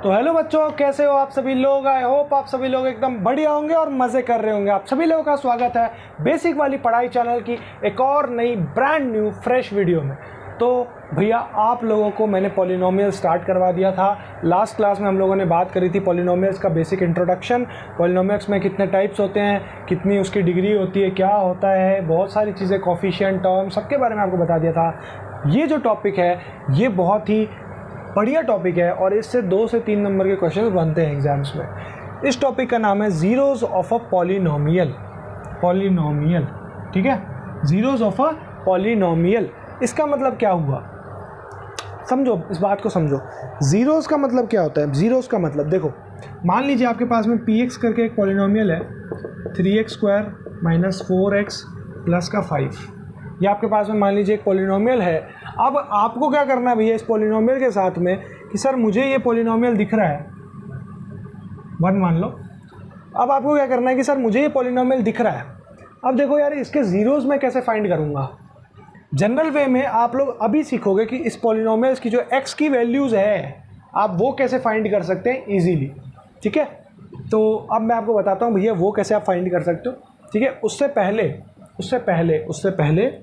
तो हेलो बच्चों, कैसे हो आप सभी लोग। आई होप आप सभी लोग एकदम बढ़िया होंगे और मज़े कर रहे होंगे। आप सभी लोगों का स्वागत है बेसिक वाली पढ़ाई चैनल की एक और नई ब्रांड न्यू फ्रेश वीडियो में। तो भैया आप लोगों को मैंने पॉलिनोमियल स्टार्ट करवा दिया था। लास्ट क्लास में हम लोगों ने बात करी थी पॉलिनोमियल्स का बेसिक इंट्रोडक्शन, पॉलिनोमियल्स में कितने टाइप्स होते हैं, कितनी उसकी डिग्री होती है, क्या होता है, बहुत सारी चीज़ें, कोफिशिएंट, टर्म, सबके बारे में आपको बता दिया था। ये जो टॉपिक है ये बहुत ही बढ़िया टॉपिक है और इससे 2 से 3 नंबर के क्वेश्चन बनते हैं एग्जाम्स में। इस टॉपिक का नाम है ज़ीरोज़ ऑफ अ पॉलिनोमियल। ठीक है, ज़ीरोज़ ऑफ अ पॉलिनोमियल। इसका मतलब क्या हुआ, समझो, इस बात को समझो। ज़ीरोज़ का मतलब क्या होता है? ज़ीरोज़ का मतलब देखो, मान लीजिए आपके पास में px करके एक पॉलिनोमियल है 3x² - 4x प्लस का 5। ये आपके पास में मान लीजिए एक पॉलिनोमियल है। अब आपको क्या करना है भैया इस पॉलिनोमियल के साथ में कि सर मुझे ये पॉलिनोमियल दिख रहा है 1 मान लो। अब आपको क्या करना है कि सर मुझे ये पॉलिनोमियल दिख रहा है। अब देखो यार, इसके ज़ीरोज़ में कैसे फाइंड करूँगा। जनरल वे में आप लोग अभी सीखोगे कि इस पॉलिनोमियल्स की जो x की वैल्यूज़ है आप वो कैसे फाइंड कर सकते हैं ईजीली। ठीक है, तो अब मैं आपको बताता हूँ भैया वो कैसे आप फाइंड कर सकते हो। ठीक है, उससे पहले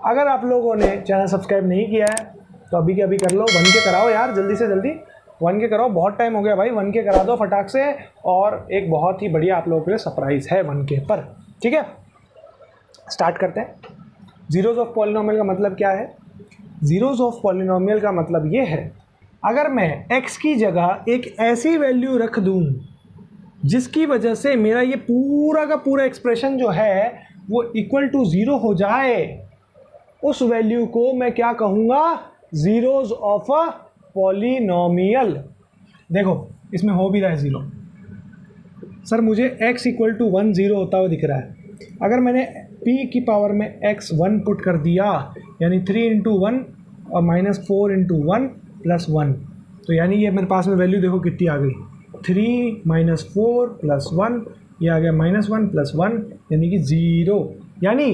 अगर आप लोगों ने चैनल सब्सक्राइब नहीं किया है तो अभी के अभी कर लो। 1 के कराओ यार, जल्दी से जल्दी 1 के कराओ, बहुत टाइम हो गया भाई। 1 के करा दो फटाक से। और एक बहुत ही बढ़िया आप लोगों के लिए सरप्राइज़ है 1 के पर। ठीक है, स्टार्ट करते हैं। ज़ीरोज़ ऑफ पॉलिनोमियल का मतलब क्या है? ज़ीरोज़ ऑफ पॉलिनोमियल का मतलब ये है, अगर मैं x की जगह एक ऐसी वैल्यू रख दूं जिसकी वजह से मेरा ये पूरा का पूरा एक्सप्रेशन जो है वो इक्वल टू 0 हो जाए, उस वैल्यू को मैं क्या कहूँगा? Zeros of a polynomial. देखो इसमें हो भी रहा है 0। सर मुझे x = 1 0 होता हुआ दिख रहा है। अगर मैंने p की पावर में x 1 पुट कर दिया, यानी 3 × 1 और -4 × 1 + 1, तो यानी ये मेरे पास में वैल्यू देखो कितनी आ गई, 3 - 4 + 1, ये आ गया -1 + 1 यानी कि 0। यानी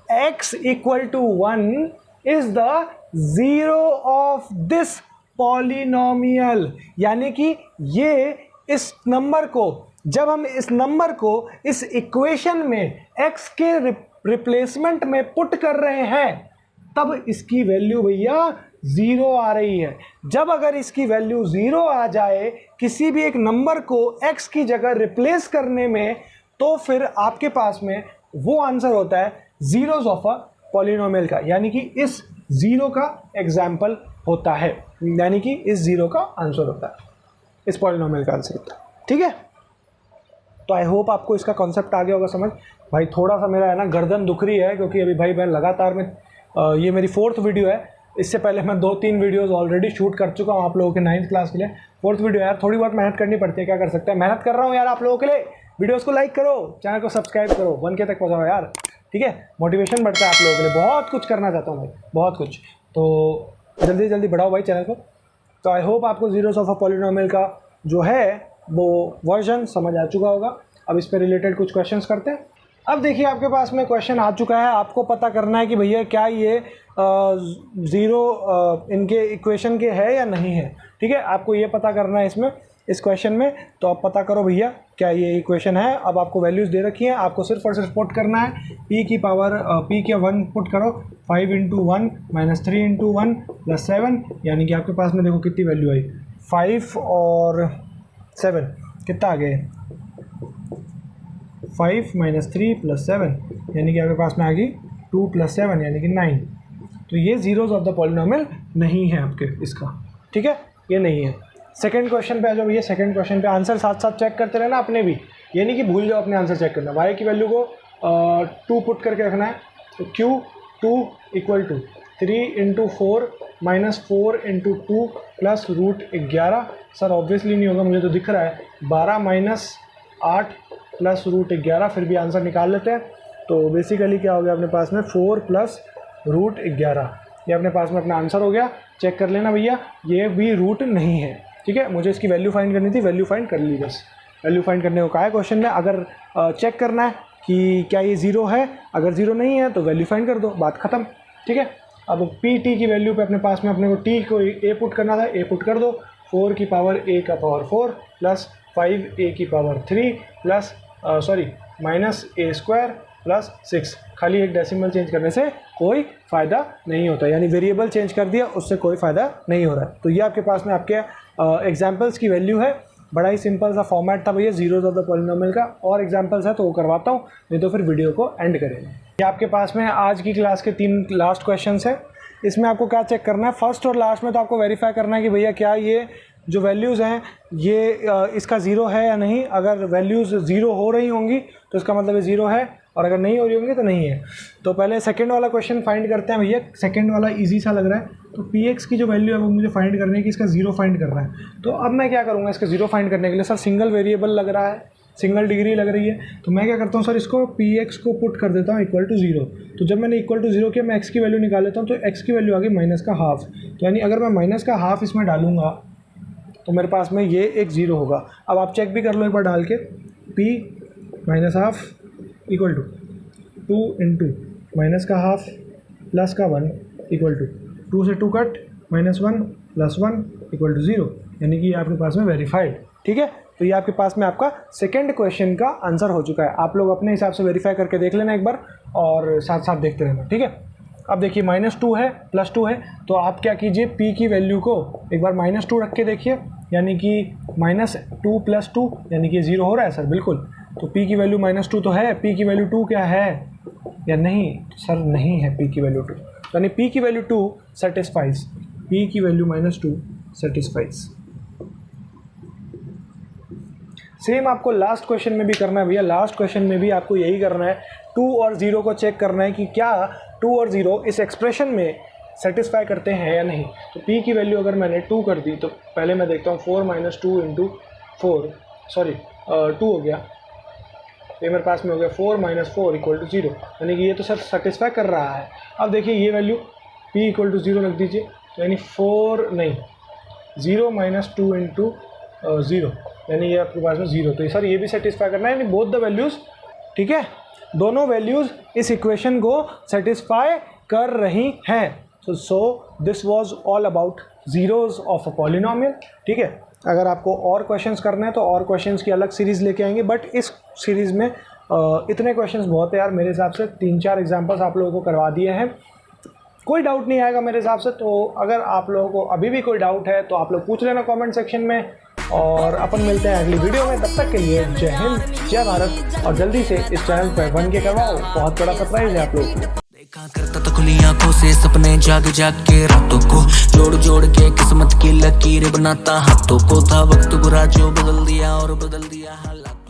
x = 1 is the zero of this polynomial. यानी कि ये इस नंबर को, जब हम इस नंबर को इस इक्वेशन में x के रिप्लेसमेंट में पुट कर रहे हैं तब इसकी वैल्यू भैया 0 आ रही है। जब अगर इसकी वैल्यू 0 आ जाए किसी भी एक नंबर को x की जगह रिप्लेस करने में, तो फिर आपके पास में वो आंसर होता है ज़ीरोज़ ऑफ अ पॉलिनोमियल का। यानी कि इस 0 का एग्जाम्पल होता है, यानी कि इस 0 का आंसर होता है, इस पॉलिनोमियल का आंसर होता है। ठीक है, तो आई होप आपको इसका कॉन्सेप्ट आ गया होगा समझ। भाई थोड़ा सा मेरा है ना गर्दन दुख रही है क्योंकि अभी भाई मैं लगातार में ये मेरी 4th वीडियो है। इससे पहले मैं 2-3 वीडियोज़ ऑलरेडी शूट कर चुका हूँ आप लोगों के 9th क्लास के लिए। 4th वीडियो यार, थोड़ी बहुत मेहनत करनी पड़ती है, क्या कर सकते हैं। मेहनत कर रहा हूँ यार आप लोगों के लिए। वीडियोज़ को लाइक करो, चैनल को सब्सक्राइब करो, 1 के तक पहुँचाओ यार। ठीक है, मोटिवेशन बढ़ता है आप लोगों के लिए। बहुत कुछ करना चाहता हूँ भाई, बहुत कुछ। तो जल्दी जल्दी बढ़ाओ भाई चैनल को। तो आई होप आपको ज़ीरोज़ ऑफ अ पॉलिनोमियल का जो है वो वर्जन समझ आ चुका होगा। अब इस पे रिलेटेड कुछ क्वेश्चंस करते हैं। अब देखिए आपके पास में क्वेश्चन आ चुका है। आपको पता करना है कि भैया क्या ये ज़ीरो इनके इक्वेशन के है या नहीं है। ठीक है, आपको ये पता करना है इसमें, इस क्वेश्चन में। तो आप पता करो भैया क्या ये इक्वेशन है। अब आपको वैल्यूज़ दे रखी हैं, आपको सिर्फ और सिर्फ पुट करना है। p की पावर p के 1 पुट करो, 5 × 1 - 3 × 1 + 7, यानी कि आपके पास में देखो कितनी वैल्यू आई, 5 और 7 कितना आ गया, 5 - 3 + 7, यानी कि आपके पास में आ गई 2 + 7 यानी कि 9। तो ये ज़ीरोज़ ऑफ द पॉलिनोमियल नहीं है आपके इसका। ठीक है, ये नहीं है। सेकंड क्वेश्चन पे आ जाओ भैया। सेकंड क्वेश्चन पे आंसर साथ साथ चेक करते रहना अपने भी, ये नहीं कि भूल जाओ अपने आंसर चेक करना। y की वैल्यू को 2 पुट करके रखना है। तो q2 = 3 × 4 - 4 × 2 + √11। सर ऑब्वियसली नहीं होगा, मुझे तो दिख रहा है 12 - 8 + √11। फिर भी आंसर निकाल लेते हैं। तो बेसिकली क्या हो गया अपने पास में 4 + √11, ये अपने पास में अपना आंसर हो गया। चेक कर लेना भैया, ये भी रूट नहीं है। ठीक है, मुझे इसकी वैल्यू फाइंड करनी थी, वैल्यू फाइंड कर ली बस। वैल्यू फाइंड करने को कहा है क्वेश्चन में। अगर चेक करना है कि क्या ये 0 है, अगर 0 नहीं है तो वैल्यू फाइंड कर दो, बात ख़त्म। ठीक है, अब पी टी की वैल्यू पे अपने पास में अपने को टी को ए पुट करना था, ए पुट कर दो। 4 की पावर a का पावर 4 प्लस 5a की power 3 plus minus a square plus 6। खाली एक डेसिमल चेंज करने से कोई फ़ायदा नहीं होता, यानी वेरिएबल चेंज कर दिया उससे कोई फ़ायदा नहीं हो रहा है। तो ये आपके पास में आपके एग्जाम्पल्स की वैल्यू है। बड़ा ही सिंपल सा फॉर्मेट था भैया, जीरोज ऑफ द पॉलिनोमियल का। और एग्जाम्पल्स है तो वो करवाता हूँ, नहीं तो फिर वीडियो को एंड करेंगे। ये आपके पास में आज की क्लास के 3 लास्ट क्वेश्चंस है। इसमें आपको क्या चेक करना है, फर्स्ट और लास्ट में तो आपको वेरीफाई करना है कि भैया क्या ये जो वैल्यूज़ हैं ये इसका ज़ीरो है या नहीं। अगर वैल्यूज़ ज़ीरो हो रही होंगी तो इसका मतलब ये ज़ीरो है, और अगर नहीं हो रही होंगी तो नहीं है। तो पहले सेकंड वाला क्वेश्चन फाइंड करते हैं भैया। सेकंड वाला इजी सा लग रहा है। तो px की जो वैल्यू है वो मुझे फाइंड करनी है कि इसका ज़ीरो फाइंड करना है। तो अब मैं क्या करूँगा, इसका ज़ीरो फाइंड करने के लिए सर सिंगल वेरिएबल लग रहा है, सिंगल डिग्री लग रही है, तो मैं क्या करता हूँ सर, इसको px को पुट कर देता हूँ इक्वल टू ज़ीरो। तो जब मैंने इक्वल टू ज़ीरो किया, मैं x की वैल्यू निकाल लेता हूँ, तो x की वैल्यू आ गई माइनस का हाफ। तो यानी अगर मैं माइनस का हाफ इसमें डालूंगा तो मेरे पास में ये एक ज़ीरो होगा। अब आप चेक भी कर लो एक बार डाल के, p minus half equal to 2 into minus का हाफ प्लस का 1 इक्वल टू 2 से 2 cut minus 1 plus 1 equal to 0, यानी कि ये आपके पास में वेरीफाइड। ठीक है, तो ये आपके पास में आपका सेकंड क्वेश्चन का आंसर हो चुका है। आप लोग अपने हिसाब से वेरीफाई करके देख लेना एक बार, और साथ साथ देखते रहना। ठीक है, अब देखिए -2 है +2 है, तो आप क्या कीजिए, p की वैल्यू को एक बार -2 रख के देखिए, यानी कि -2 + 2 यानी कि 0 हो रहा है सर, बिल्कुल। तो p की वैल्यू -2 तो है, p की वैल्यू 2 क्या है या नहीं सर, नहीं है p की वैल्यू 2, यानी p की वैल्यू 2 सेटिस्फाइज, p की वैल्यू -2 सेटिस्फाइज। सेम आपको लास्ट क्वेश्चन में भी करना है भैया। लास्ट क्वेश्चन में भी आपको यही करना है, 2 और 0 को चेक करना है कि क्या 2 और 0 इस एक्सप्रेशन में सेटिस्फाई करते हैं या नहीं। तो p की वैल्यू अगर मैंने 2 कर दी, तो पहले मैं देखता हूँ 4 - 2 इंटू 2 हो गया, ये मेरे पास में हो गया 4 - 4 इक्वल टू 0, यानी कि ये तो सर सेटिस्फाई कर रहा है। अब देखिए ये वैल्यू p इक्वल टू 0 रख दीजिए, तो यानी 0 - 2 इंटू 0, यानी ये आपके पास में 0। तो सर ये भी सेटिस्फाई करना है, यानी बोथ द वैल्यूज़, ठीक है, दोनों वैल्यूज़ इस इक्वेशन को सेटिस्फाई कर रही हैं। So this was all about zeros of a polynomial. ठीक है, अगर आपको और क्वेश्चंस करने हैं तो और क्वेश्चंस की अलग सीरीज़ लेके आएंगे, बट इस सीरीज़ में इतने क्वेश्चंस बहुत है यार। मेरे हिसाब से 3-4 एग्जाम्पल्स आप लोगों को करवा दिए हैं, कोई डाउट नहीं आएगा मेरे हिसाब से। तो अगर आप लोगों को अभी भी कोई डाउट है तो आप लोग पूछ लेना कमेंट सेक्शन में, और अपन मिलते हैं अगली वीडियो में। तब तक के लिए जय हिंद, जय भारत, और जल्दी से इस चैनल पर 1K करवाओ, बहुत बड़ा सरप्राइज है आप लोगों को। देखा करता तो खुली आंखों से सपने, जाग जाग के रातों को जोड़ जोड़ के किस्मत की लकीरें बनाता हाथों को। था वक्त बुरा जो बदल दिया और बदल दिया हालात।